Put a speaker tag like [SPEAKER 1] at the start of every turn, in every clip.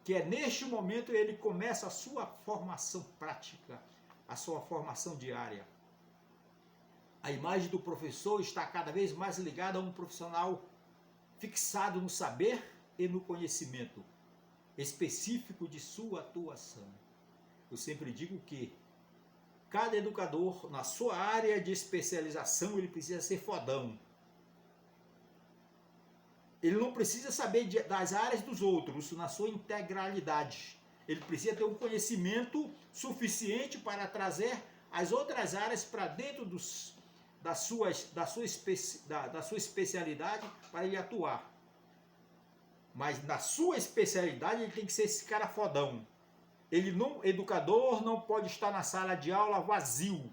[SPEAKER 1] que é neste momento ele começa a sua formação prática, a sua formação diária. A imagem do professor está cada vez mais ligada a um profissional fixado no saber e no conhecimento específico de sua atuação. Eu sempre digo que cada educador, na sua área de especialização, ele precisa ser fodão. Ele não precisa saber das áreas dos outros na sua integralidade. Ele precisa ter um conhecimento suficiente para trazer as outras áreas para dentro da sua especialidade para ele atuar. Mas na sua especialidade ele tem que ser esse cara fodão. Educador não pode estar na sala de aula vazio.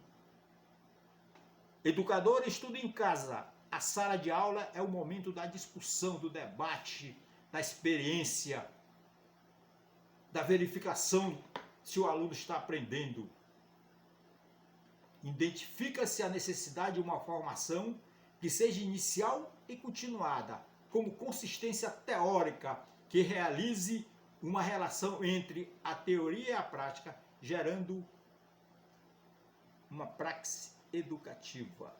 [SPEAKER 1] Educador estuda em casa. A sala de aula é o momento da discussão, do debate, da experiência, da verificação se o aluno está aprendendo. Identifica-se a necessidade de uma formação que seja inicial e continuada, como consistência teórica, que realize uma relação entre a teoria e a prática, gerando uma praxis educativa.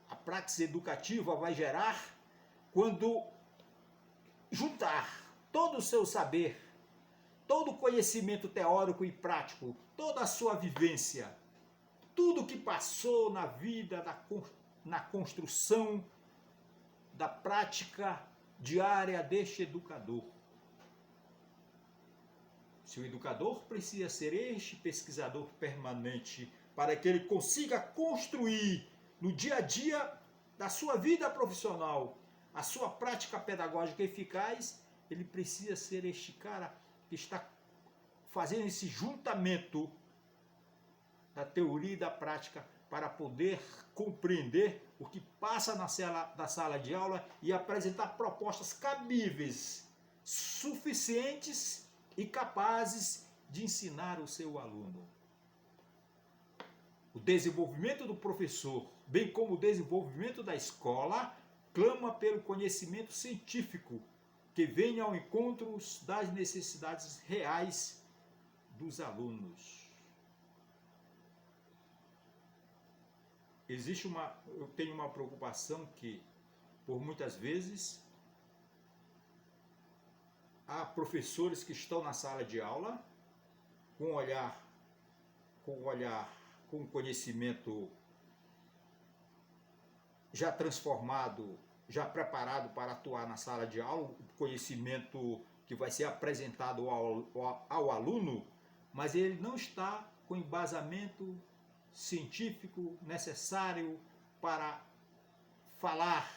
[SPEAKER 1] A praxis educativa vai gerar quando juntar todo o seu saber, todo o conhecimento teórico e prático, toda a sua vivência, tudo que passou na vida, na construção da prática diária deste educador. Se o educador precisa ser este pesquisador permanente para que ele consiga construir no dia a dia da sua vida profissional a sua prática pedagógica eficaz, ele precisa ser este cara que está fazendo esse juntamento da teoria e da prática para poder compreender o que passa na sala de aula e apresentar propostas cabíveis, suficientes e capazes de ensinar o seu aluno. O desenvolvimento do professor, bem como o desenvolvimento da escola, clama pelo conhecimento científico que venha ao encontro das necessidades reais dos alunos. Eu tenho uma preocupação que, por muitas vezes, há professores que estão na sala de aula com conhecimento já transformado, já preparado para atuar na sala de aula, o conhecimento que vai ser apresentado ao aluno, mas ele não está com embasamento científico necessário para falar,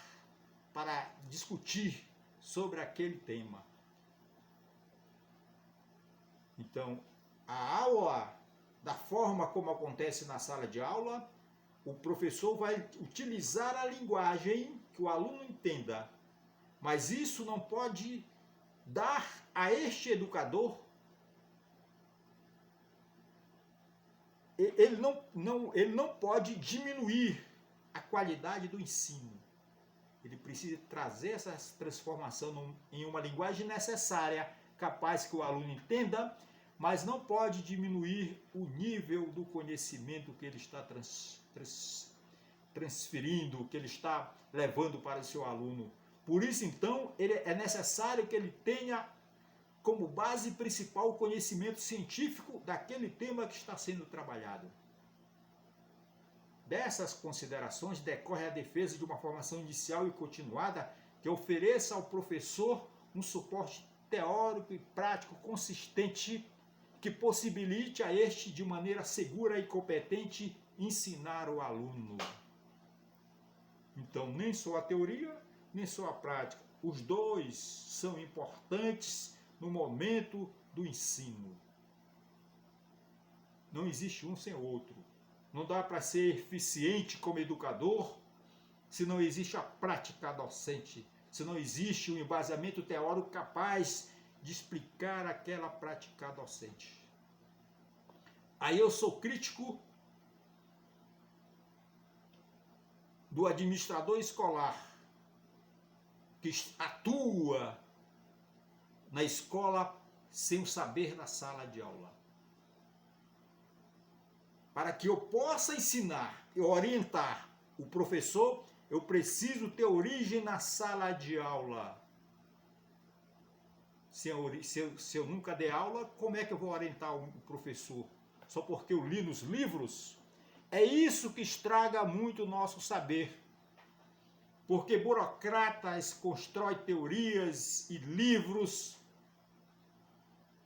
[SPEAKER 1] para discutir sobre aquele tema. Então, a aula, da forma como acontece na sala de aula, o professor vai utilizar a linguagem que o aluno entenda, mas isso não pode dar a este educador, ele não pode diminuir a qualidade do ensino. Ele precisa trazer essa transformação em uma linguagem necessária, capaz que o aluno entenda, mas não pode diminuir o nível do conhecimento que ele está transferindo, que ele está levando para o seu aluno. Por isso, então, é necessário que ele tenha como base principal o conhecimento científico daquele tema que está sendo trabalhado. Dessas considerações decorre a defesa de uma formação inicial e continuada que ofereça ao professor um suporte teórico e prático consistente que possibilite a este, de maneira segura e competente, ensinar o aluno. Então, nem só a teoria, nem só a prática. Os dois são importantes no momento do ensino. Não existe um sem o outro. Não dá para ser eficiente como educador se não existe a prática docente, se não existe um embasamento teórico capaz de explicar aquela prática docente. Aí eu sou crítico do administrador escolar que atua na escola sem o saber da sala de aula. Para que eu possa ensinar e orientar o professor, eu preciso ter origem na sala de aula. Se eu nunca dei aula, como é que eu vou orientar o professor? Só porque eu li nos livros? É isso que estraga muito o nosso saber. Porque burocratas constroem teorias e livros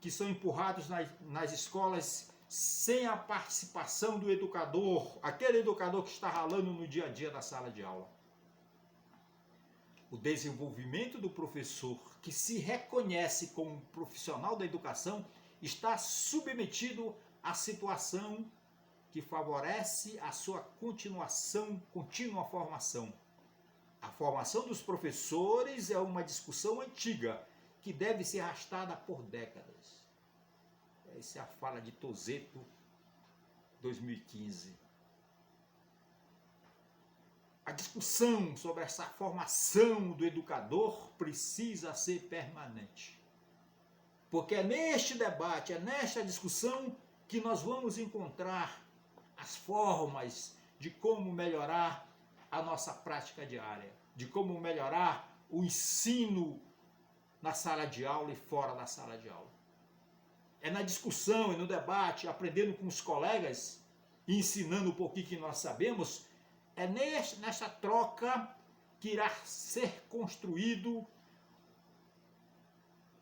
[SPEAKER 1] que são empurrados nas escolas sem a participação do educador, aquele educador que está ralando no dia a dia da sala de aula. O desenvolvimento do professor, que se reconhece como profissional da educação, está submetido à situação que favorece a sua contínua formação. A formação dos professores é uma discussão antiga, que deve ser arrastada por décadas. Essa é a fala de Tozeto, 2015. A discussão sobre essa formação do educador precisa ser permanente. Porque é neste debate, é nesta discussão que nós vamos encontrar as formas de como melhorar a nossa prática diária, de como melhorar o ensino na sala de aula e fora da sala de aula. É na discussão e no debate, aprendendo com os colegas e ensinando um pouquinho que nós sabemos, é nesta troca que irá ser construído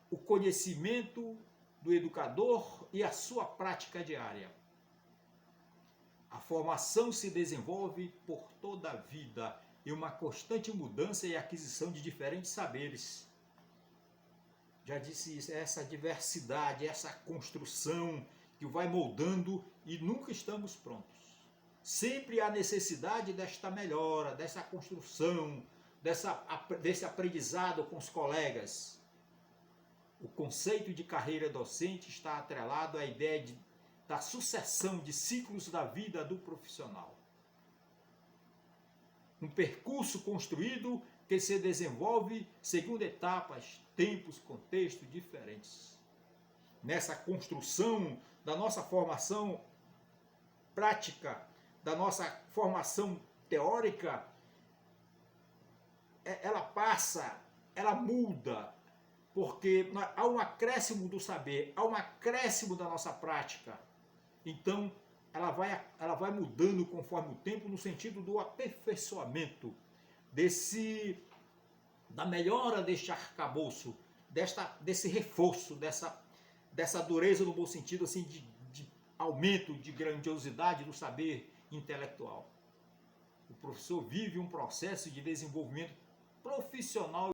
[SPEAKER 1] o conhecimento do educador e a sua prática diária. A formação se desenvolve por toda a vida em uma constante mudança e aquisição de diferentes saberes. Já disse isso, essa diversidade, essa construção que vai moldando e nunca estamos prontos. Sempre há necessidade desta melhora, dessa construção, desse aprendizado com os colegas. O conceito de carreira docente está atrelado à ideia da sucessão de ciclos da vida do profissional. Um percurso construído que se desenvolve segundo etapas, tempos, contextos diferentes. Nessa construção da nossa formação prática, da nossa formação teórica, ela muda, porque há um acréscimo do saber, há um acréscimo da nossa prática. Então, ela vai mudando conforme o tempo, no sentido do aperfeiçoamento, da melhora deste arcabouço, desse reforço, dessa dureza no bom sentido, assim, de aumento, de grandiosidade do saber intelectual. O professor vive um processo de desenvolvimento profissional